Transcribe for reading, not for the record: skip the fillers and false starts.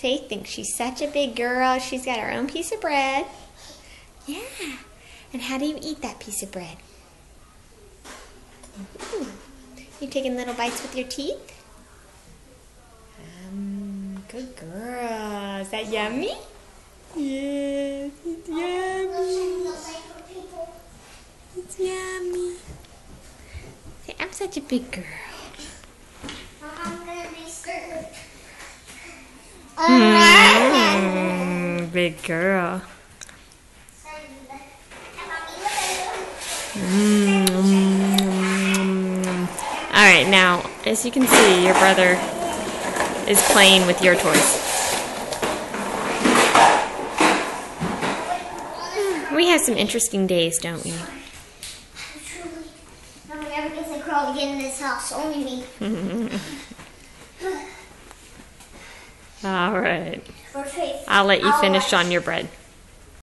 Faith thinks she's such a big girl. She's got her own piece of bread. Yeah. And how do you eat that piece of bread? You taking little bites with your teeth? Good girl. Is that yummy? Yes, it's yummy. It's yummy. Say, I'm such a big girl. I'm gonna be scared. Big girl. Alright, now, as you can see, your brother is playing with your toys. We have some interesting days, don't we? Truly, no one ever gets to crawl again in this house, only me. Alright. For Faith. I'll let you finish on your bread.